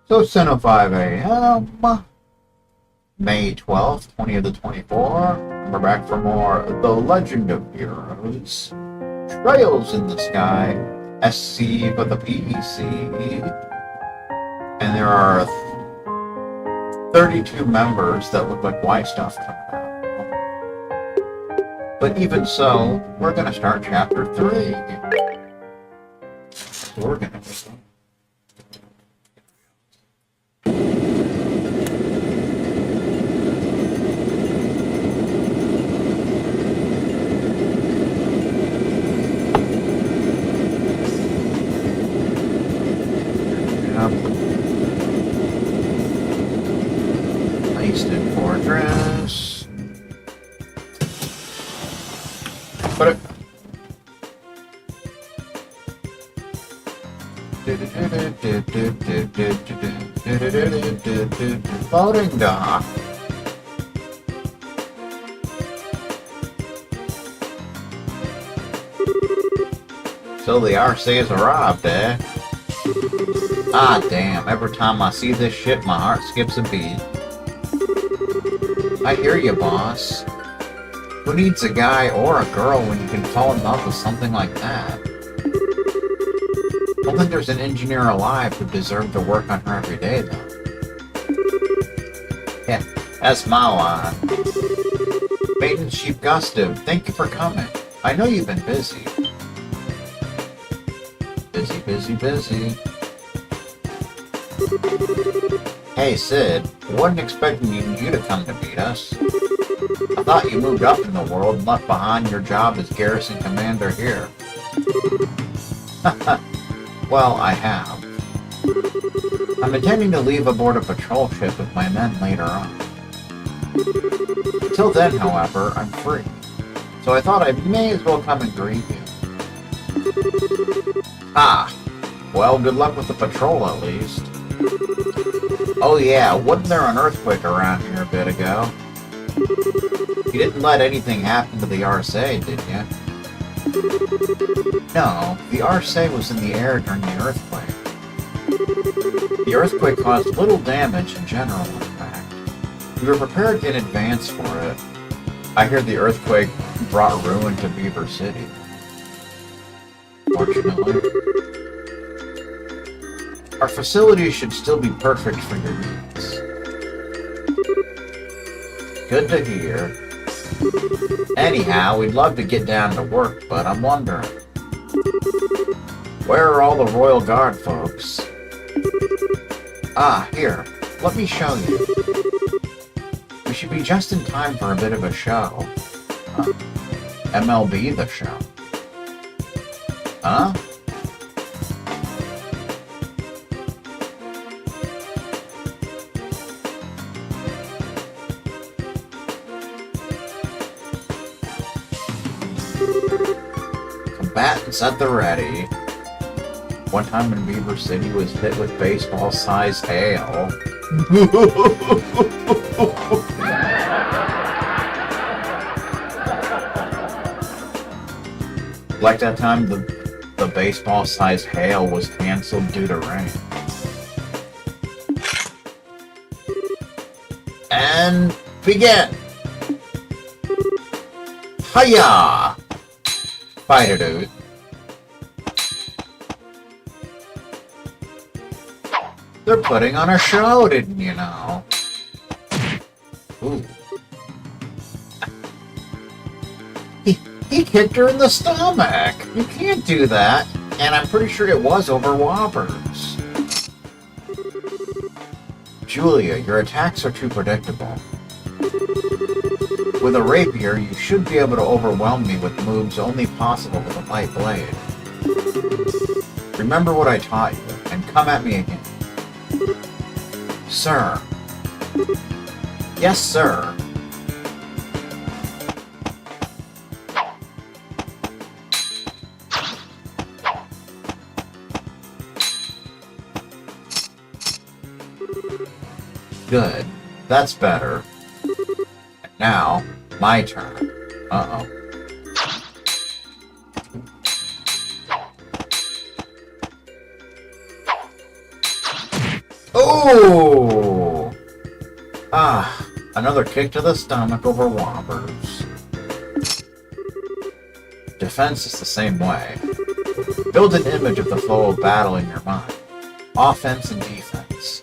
So 10:05 a.m. May 12th, 20 of the 24. We're back for more The Legend of Heroes. Trails in the Sky. SC for the PC. And there are 32 members that look like white stuff coming out. But even so, we're going to start chapter 3. So we're going to Eastern Fortress. Put it. Loading dock. So the RC has arrived, eh? Ah, damn. Every time I see this shit, my heart skips a beat. I hear you, boss. Who needs a guy or a girl when you can fall in love with something like that? I don't think there's an engineer alive who deserved to work on her every day, though. Yeah, that's my line. Maiden Chief Gustav, thank you for coming. I know you've been busy. Busy. Hey, Sid, I wasn't expecting you to come to meet us. I thought you moved up in the world and left behind your job as garrison commander here. Well, I have. I'm intending to leave aboard a patrol ship with my men later on. Until then, however, I'm free. So I thought I may as well come and greet you. Ah, well, good luck with the patrol at least. Oh yeah, wasn't there an earthquake around here a bit ago? You didn't let anything happen to the RSA, did you? No, the RSA was in the air during the earthquake. The earthquake caused little damage in general, in fact. We were prepared in advance for it. I hear the earthquake brought ruin to Beaver City. Fortunately. Our facility should still be perfect for your needs. Good to hear. Anyhow, we'd love to get down to work, but I'm wondering, where are all the Royal Guard folks? Ah, here. Let me show you. We should be just in time for a bit of a show. MLB the show. Huh? Combatants at the ready. One time when Beaver City was hit with baseball-sized hail. Like that time the baseball-sized hail was canceled due to rain. And begin! Hiya! Fighter dude. They're putting on a show, didn't you know? Ooh. He kicked her in the stomach. You can't do that. And I'm pretty sure it was over whoppers. Julia, your attacks are too predictable. With a rapier, you should be able to overwhelm me with moves only possible with a light blade. Remember what I taught you, and come at me again. Sir. Yes, sir. Good. That's better. And now, my turn. Uh-oh. Oh! Ah, another kick to the stomach over whoppers. Defense is the same way. Build an image of the flow of battle in your mind. Offense and defense.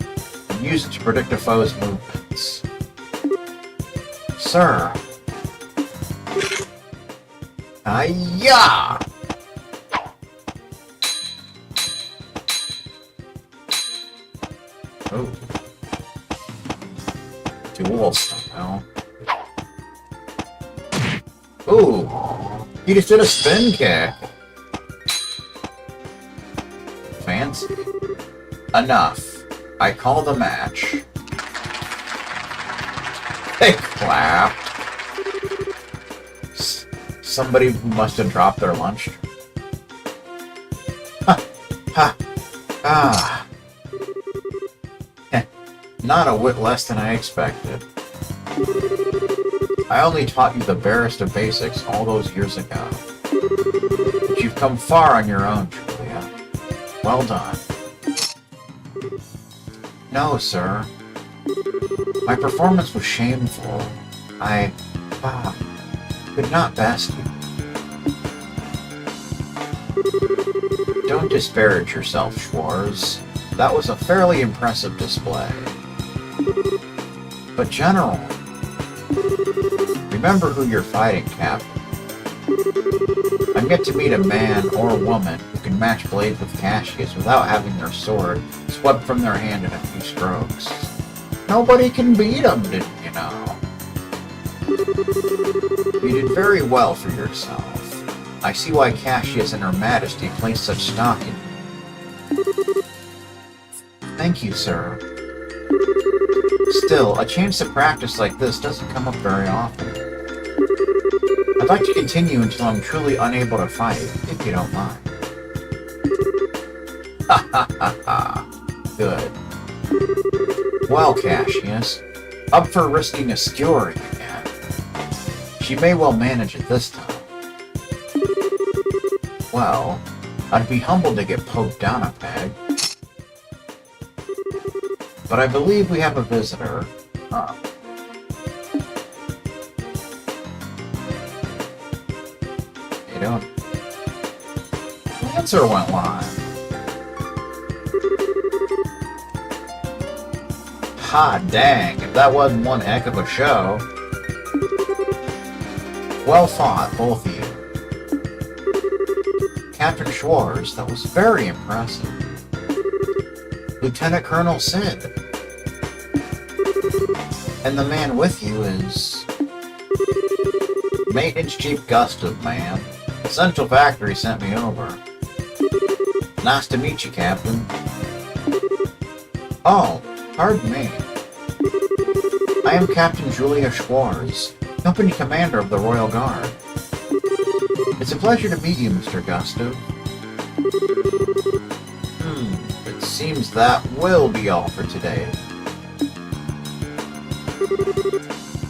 And use it to predict a foe's movements. Sir. Hi-ya! Oh. Dual style. Ooh. He just did a spin kick. Fancy. Enough. I call the match. They clapped. Somebody must have dropped their lunch. Ha! Ha! Ah! Not a whit less than I expected. I only taught you the barest of basics all those years ago. But you've come far on your own, Julia. Well done. No, sir. My performance was shameful. I could not best you. Don't disparage yourself, Schwarz. That was a fairly impressive display. But General, remember who you're fighting, Captain. I'm yet to meet a man or a woman who can match blades with Cassius without having their sword swept from their hand in a few strokes. Nobody can beat them, didn't you know? You did very well for yourself. I see why Cassius and Her Majesty place such stock in you. Thank you, sir. Still, a chance to practice like this doesn't come up very often. I'd like to continue until I'm truly unable to fight, if you don't mind. Ha ha ha ha. Good. Well, Cassius, up for risking a skewery again. She may well manage it this time. Well, I'd be humbled to get poked down a peg. But I believe we have a visitor. Huh. You don't... Answer went live. Ha dang, if that wasn't one heck of a show. Well fought, both of you. Captain Schwarz, that was very impressive. Lieutenant Colonel Sid. And the man with you is... Maintenance Chief Gustav, ma'am. Central Factory sent me over. Nice to meet you, Captain. Oh, pardon me. I am Captain Julia Schwarz, Company Commander of the Royal Guard. It's a pleasure to meet you, Mr. Gustav. It seems that will be all for today.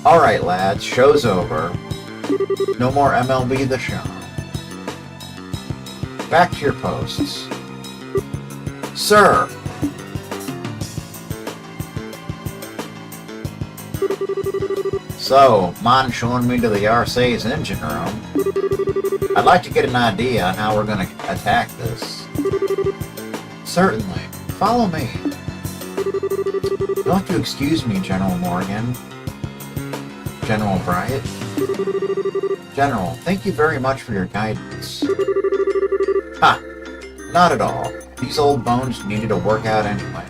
Alright, lads, show's over. No more MLB The Show. Back to your posts. Sir! So, mind showing me to the RC's engine room? I'd like to get an idea on how we're going to attack this. Certainly. Follow me. You'll have to excuse me, General Morgan. General Bryant. General, thank you very much for your guidance. Ha! Not at all. These old bones needed a workout anyway.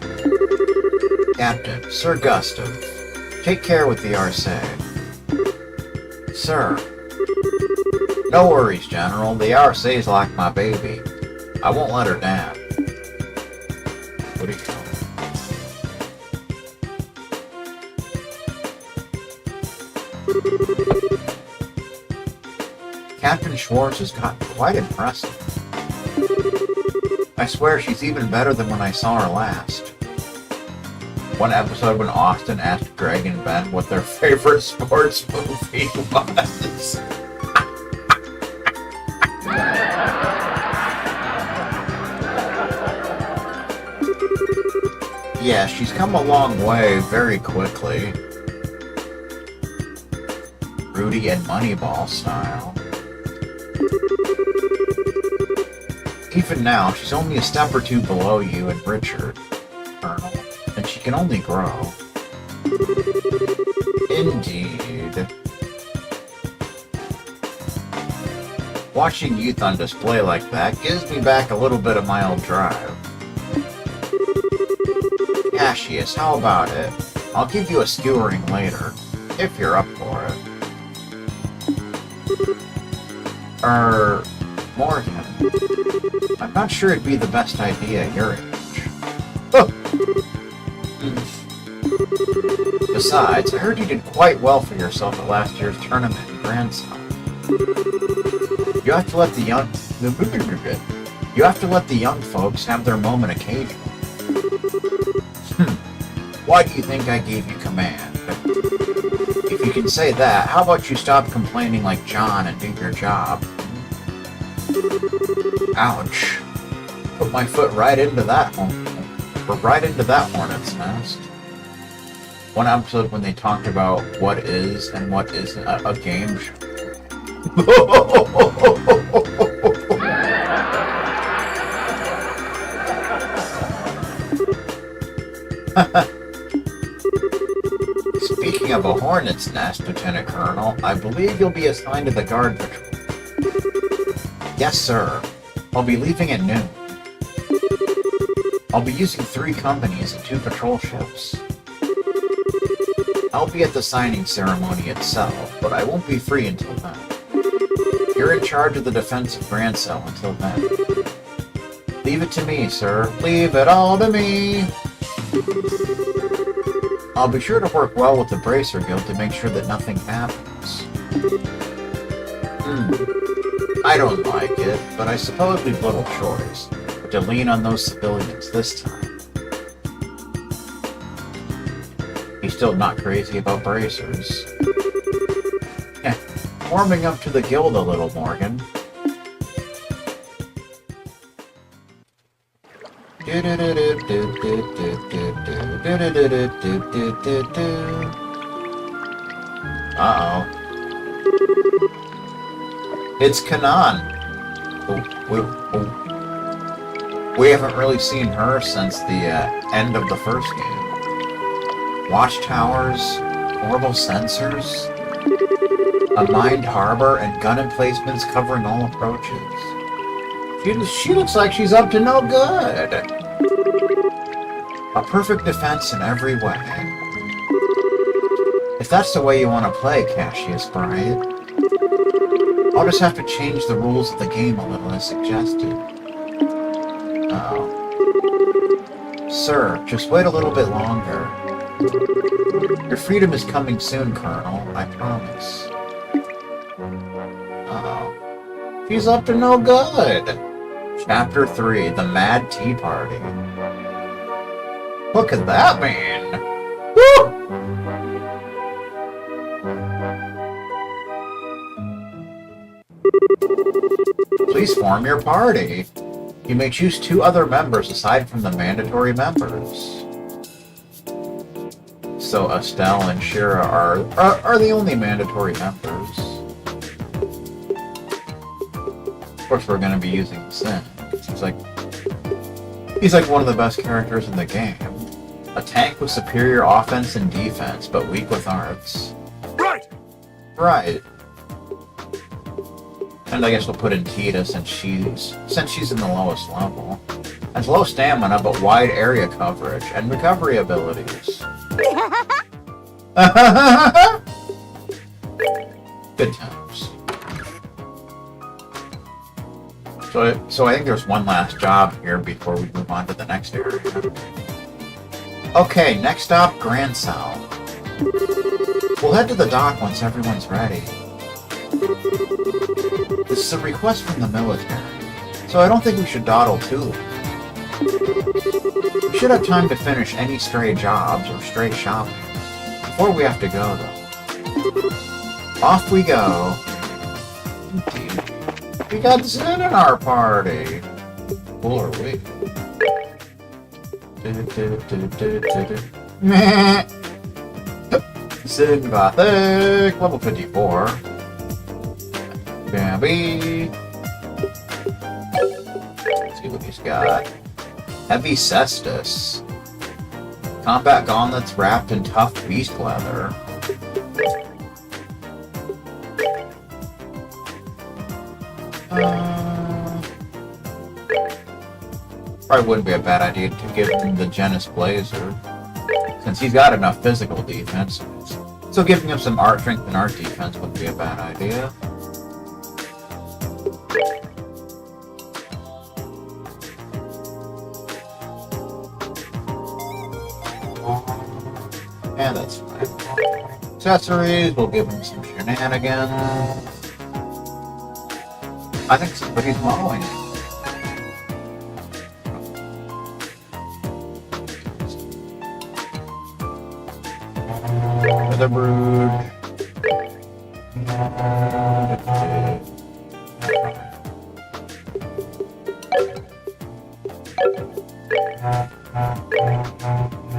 Captain, Sir Gustav, take care with the RC. Sir. No worries, General. The RC's like my baby. I won't let her down. What do you call it? Captain Schwarz has gotten quite impressive. I swear she's even better than when I saw her last. One episode when Austin asked Greg and Ben what their favorite sports movie was. Yeah, she's come a long way very quickly. Rudy and Moneyball style. Even now, she's only a step or two below you and Richard, Colonel, and she can only grow. Indeed. Watching youth on display like that gives me back a little bit of my old drive. Cassius, how about it? I'll give you a skewering later, if you're up for it. Morgan. I'm not sure it'd be the best idea at your age. Oh. Besides, I heard you did quite well for yourself at last year's tournament in Grand South. You have to let the young folks have their moment occasionally. Why do you think I gave you command? If you can say that, how about you stop complaining like John and do your job? Ouch. Put my foot right into that hornet's nest. One episode when they talked about what is and what isn't a game show. Speaking of a hornet's nest, Lieutenant Colonel, I believe you'll be assigned to the guard patrol. Yes, sir. I'll be leaving at noon. I'll be using 3 companies and 2 patrol ships. I'll be at the signing ceremony itself, but I won't be free until then. You're in charge of the defense of Grand Cell until then. Leave it to me, sir. Leave it all to me! I'll be sure to work well with the Bracer Guild to make sure that nothing happens. I don't like it, but I suppose we've little choice but to lean on those civilians this time. He's still not crazy about bracers. Warming up to the guild a little, Morgan. Uh-oh. It's Kanan. We haven't really seen her since the end of the first game. Watchtowers, horrible sensors, a mined harbor, and gun emplacements covering all approaches. She looks like she's up to no good. A perfect defense in every way. If that's the way you want to play, Cassius Bryant, I'll just have to change the rules of the game a little as suggested. Uh-oh. Sir, just wait a little bit longer. Your freedom is coming soon, Colonel, I promise. Uh-oh. She's up to no good! Chapter 3, The Mad Tea Party. What could that mean? Woo! Please form your party. You may choose 2 other members aside from the mandatory members. So Estelle and Shira are the only mandatory members. Of course, we're going to be using Sin. He's like one of the best characters in the game. A tank with superior offense and defense, but weak with arts. Right. And I guess we'll put in Tita since she's in the lowest level. Has low stamina but wide area coverage and recovery abilities. Good times. So I think there's one last job here before we move on to the next area. Okay, next stop, Grand South. We'll head to the dock once everyone's ready. This is a request from the military, so I don't think we should dawdle too long. We should have time to finish any stray jobs or stray shopping before we have to go, though. Off we go. Indeed. We got Zen in our party. Cool are we? Meh. Xseed Gothic, level 54. Bambi. Let's see what he's got. Heavy Cestus. Combat gauntlets wrapped in tough beast leather. Probably wouldn't be a bad idea to give him the Genis Blazer, since he's got enough physical defense. So giving him some art strength and art defense wouldn't be a bad idea. And that's fine. Accessories, we'll give him some shenanigans. I think somebody's mowing it. The brood.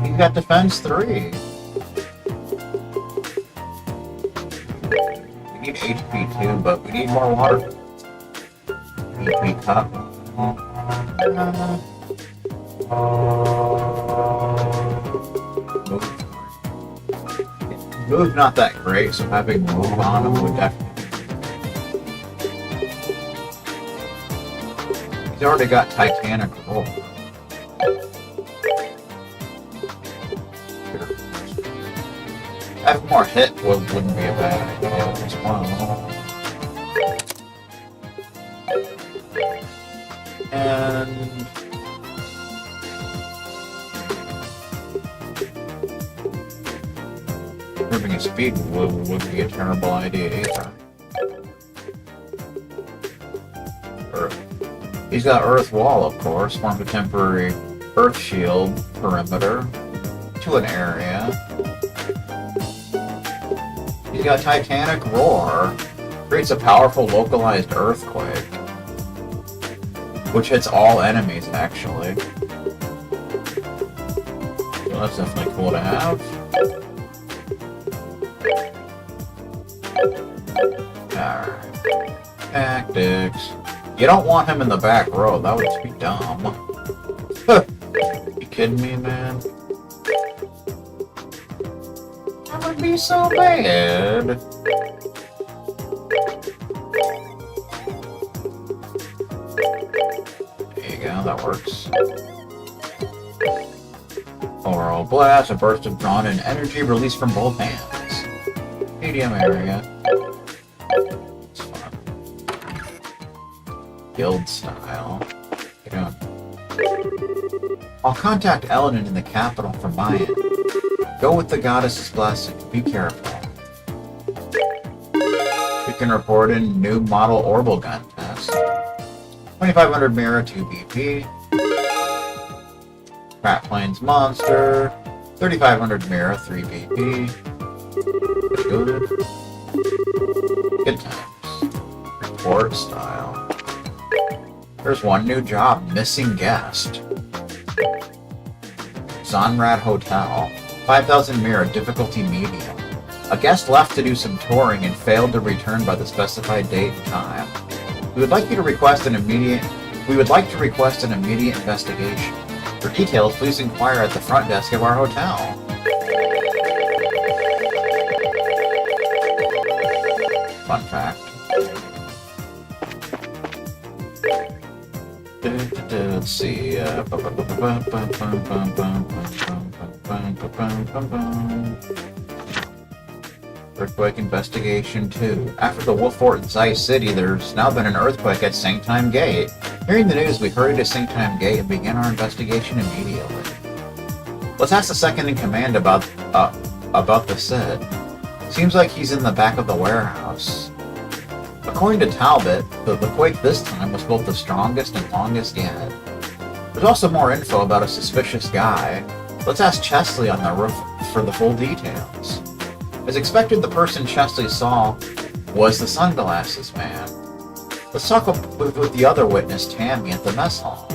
He's got defense 3. We need HP 2, but we need more water. HP cup. Move's not that great, so having move on him would definitely. He's already got Titanic roll. Having more hit wouldn't be a bad idea as well. And improving his speed wouldn't be a terrible idea either. He's got Earth Wall, of course, forms a temporary Earth Shield perimeter to an area. He's got Titanic Roar, creates a powerful localized earthquake, which hits all enemies, actually. So that's definitely cool to have. Alright. Tactics. You don't want him in the back row, that would just be dumb. You kidding me, man? That would be so bad. There you go, that works. Overall blast, a burst of drawn-in energy released from both hands. Medium area. It's fun. Guild style. Get down. I'll contact Elenin in the capital for Mayan. Go with the goddess's blessing. Be careful. We can report in new model orbital gun test. 2500 Mira 2 BP. Rat Plains Monster. 3500 Mira 3 BP. Good. Good times. Report style. There's one new job. Missing guest. Zonrad Hotel. 5000 Mira, difficulty medium. A guest left to do some touring and failed to return by the specified date and time. We would like to request an immediate investigation. For details, please inquire at the front desk of our hotel. Fun fact. Let's see. Earthquake Investigation 2. After the wolf fort in Zai City, there's now been an earthquake at Sangtime Gate. Hearing the news, we hurried to Sangtime Gate and began our investigation immediately. Let's ask the second in command about the Sid. Seems like he's in the back of the warehouse. According to Talbot, the quake this time was both the strongest and longest yet. There's also more info about a suspicious guy. Let's ask Chesley on the roof for the full details. As expected, the person Chesley saw was the sunglasses man. Let's talk with the other witness, Tammy, at the mess hall.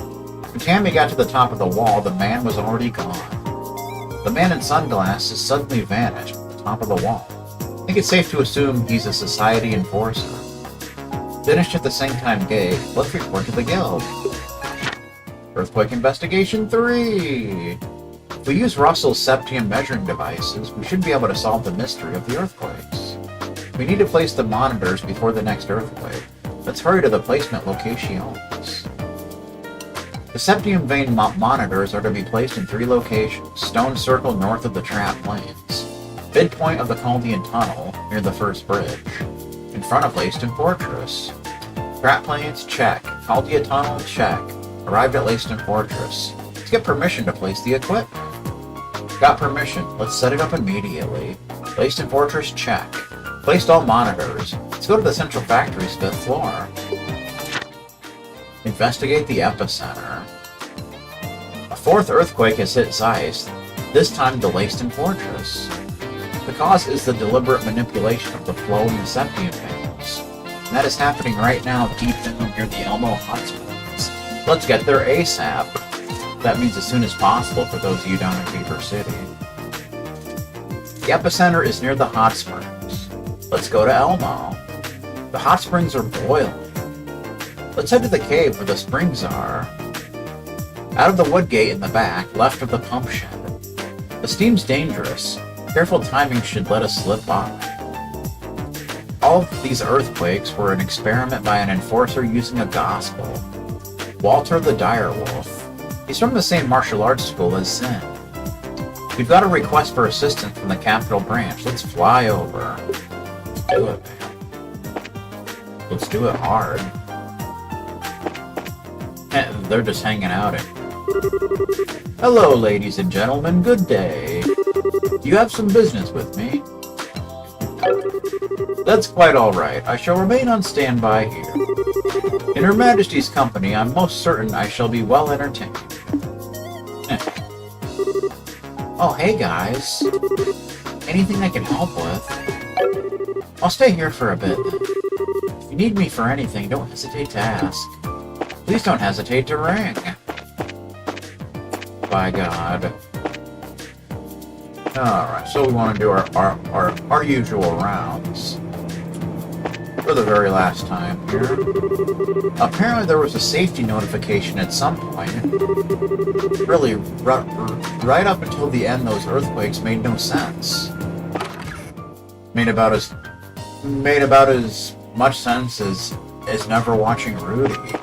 When Tammy got to the top of the wall, the man was already gone. The man in sunglasses suddenly vanished at the top of the wall. I think it's safe to assume he's a society enforcer. Finished at the Same-Time Gate, let's report to the guild. Earthquake Investigation 3! If we use Russell's septium measuring devices, we should be able to solve the mystery of the earthquakes. We need to place the monitors before the next earthquake. Let's hurry to the placement locations. The septium vein monitors are to be placed in 3 locations: Stone Circle north of the Trap Plains, midpoint of the Chaldean Tunnel near the first bridge, in front of Leyston Fortress. Trap Plains, check. Chaldean Tunnel, check. Arrived at Leyston Fortress. Let's get permission to place the equipment. Got permission. Let's set it up immediately. Leyston Fortress, check. Placed all monitors. Let's go to the Central Factory's 5th floor. Investigate the epicenter. A 4th earthquake has hit Zeist, this time the Leyston Fortress. The cause is the deliberate manipulation of the flow in the septium veins. And that is happening right now deep down near the Elmo hot springs. Let's get there ASAP. That means as soon as possible for those of you down in Beaver City. The epicenter is near the hot springs. Let's go to Elmo. The hot springs are boiling. Let's head to the cave where the springs are. Out of the wood gate in the back, left of the pump shed. The steam's dangerous. Careful timing should let us slip by. All of these earthquakes were an experiment by an enforcer using a gospel. Walter the Direwolf. He's from the same martial arts school as Zen. We've got a request for assistance from the Capital Branch. Let's fly over. Let's do it, man. Let's do it hard. They're just hanging out in. Hello, ladies and gentlemen. Good day. You have some business with me? That's quite all right. I shall remain on standby here. In Her Majesty's company, I'm most certain I shall be well entertained. Oh, hey guys. Anything I can help with? I'll stay here for a bit. If you need me for anything, don't hesitate to ask. Please don't hesitate to ring. By God. Alright, so we want to do our usual rounds. For the very last time here. Apparently there was a safety notification at some point. Really, right up until the end, those earthquakes made no sense. Made about as much sense as never watching Rudy.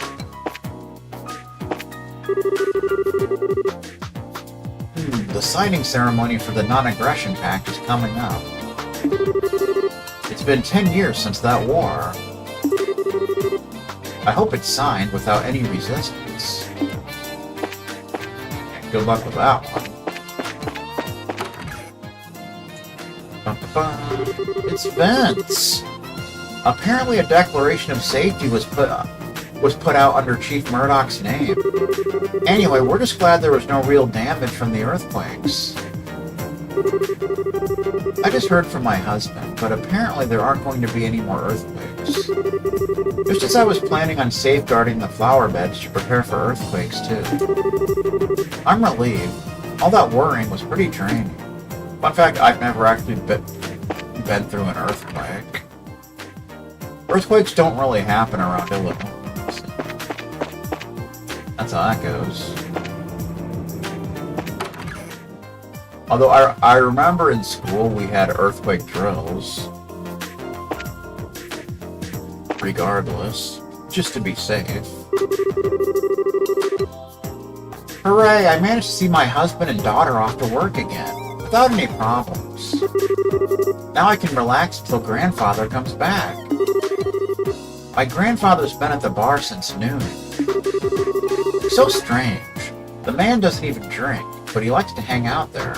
The signing ceremony for the non-aggression pact is coming up. It's been 10 years since that war. I hope it's signed without any resistance. Good luck with that one. It's Vince. Apparently a declaration of safety was put out under Chief Murdoch's name. Anyway, we're just glad there was no real damage from the earthquakes. I just heard from my husband, but apparently there aren't going to be any more earthquakes. Just as I was planning on safeguarding the flower beds to prepare for earthquakes too. I'm relieved. All that worrying was pretty draining. Fun fact, I've never actually been through an earthquake. Earthquakes don't really happen around Illinois. That's how that goes. Although I remember in school we had earthquake drills. Regardless, just to be safe. Hooray, I managed to see my husband and daughter off to work again, without any problems. Now I can relax until grandfather comes back. My grandfather's been at the bar since noon. So strange. The man doesn't even drink, but he likes to hang out there.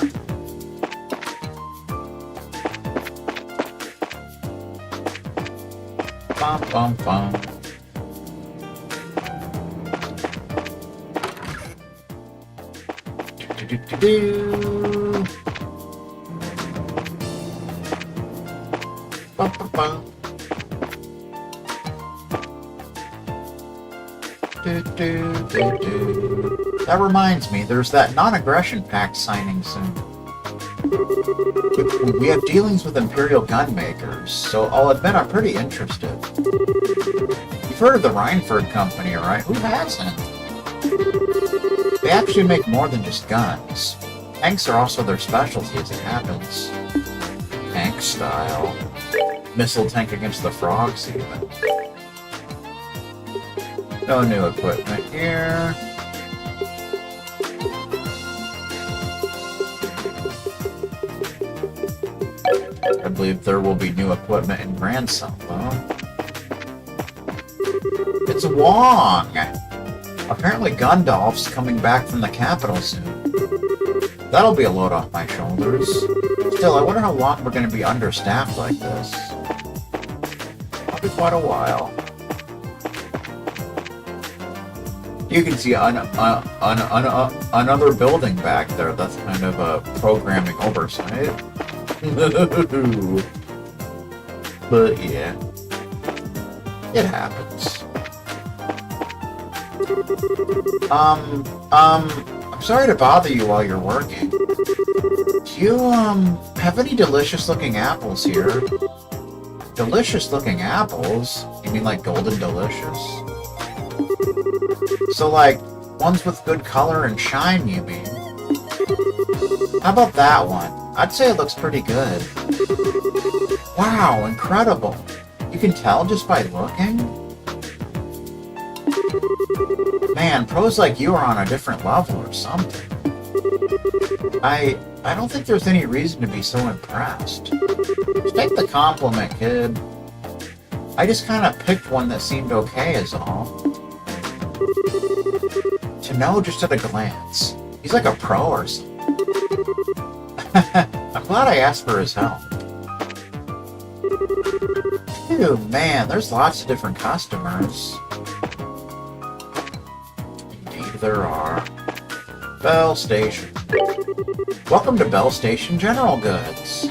Bum bum bum. Do do do do. Bum bum bum. Do do do do. That reminds me, there's that non-aggression pact signing soon. We have dealings with Imperial gun makers, so I'll admit I'm pretty interested. You've heard of the Reinford Company, right? Who hasn't? They actually make more than just guns. Tanks are also their specialty as it happens. Tank style. Missile tank against the frogs, even. No new equipment here. I believe there will be new equipment in Grand Solo. It's Wong! Apparently Gundalf's coming back from the capital soon. That'll be a load off my shoulders. Still, I wonder how long we're going to be understaffed like this. Probably quite a while. You can see another building back there. That's kind of a programming oversight. But yeah, it happens. I'm sorry to bother you while you're working. Do you, have any delicious-looking apples here? Delicious-looking apples? You mean like golden delicious? So, like, ones with good color and shine, you mean? How about that one? I'd say it looks pretty good. Wow, incredible! You can tell just by looking? Man, pros like you are on a different level or something. I don't think there's any reason to be so impressed. Just take the compliment, kid. I just kind of picked one that seemed okay is all. To know just at a glance. He's like a pro or something. I'm glad I asked for his help. Ew, man, there's lots of different customers. Indeed there are. Bell Station. Welcome to Bell Station General Goods.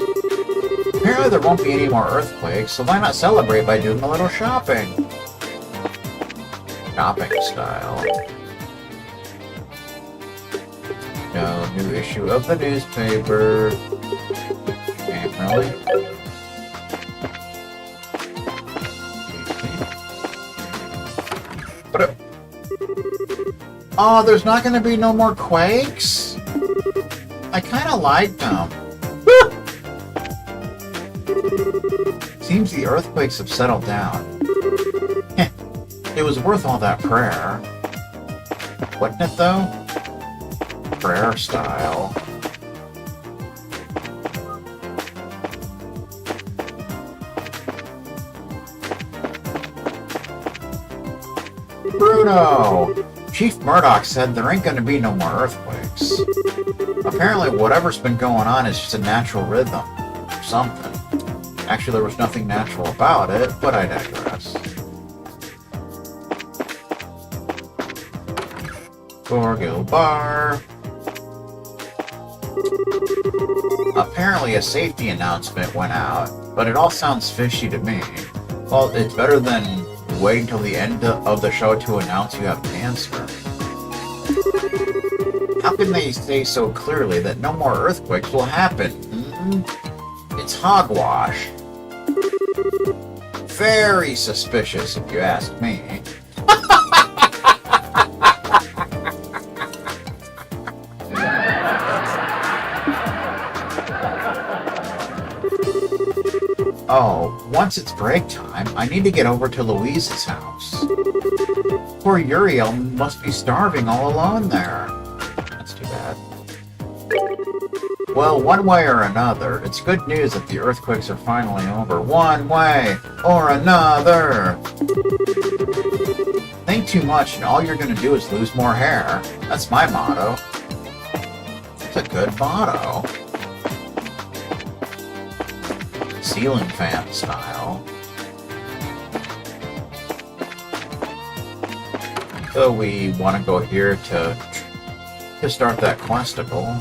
Apparently there won't be any more earthquakes, so why not celebrate by doing a little shopping? Shopping style. No new issue of the newspaper. Can't really. But oh, there's not going to be no more quakes? I kind of liked them. Seems the earthquakes have settled down. It was worth all that prayer. Wasn't it, though? Prayer style. Bruno! Chief Murdoch said there ain't gonna be no more earthquakes. Apparently whatever's been going on is just a natural rhythm. Or something. Actually, there was nothing natural about it, but I digress. Gorgil Bar. Apparently a safety announcement went out, but it all sounds fishy to me. Well, it's better than waiting till the end of the show to announce you have cancer. How can they say so clearly that no more earthquakes will happen? It's hogwash. Very suspicious, if you ask me. Oh, once it's break time, I need to get over to Louise's house. Poor Uriel must be starving all alone there. That's too bad. Well, one way or another, it's good news that the earthquakes are finally over. One way or another. Think too much and all you're going to do is lose more hair. That's my motto. It's a good motto. Ceiling fan style. So we want to go here to start that questicle.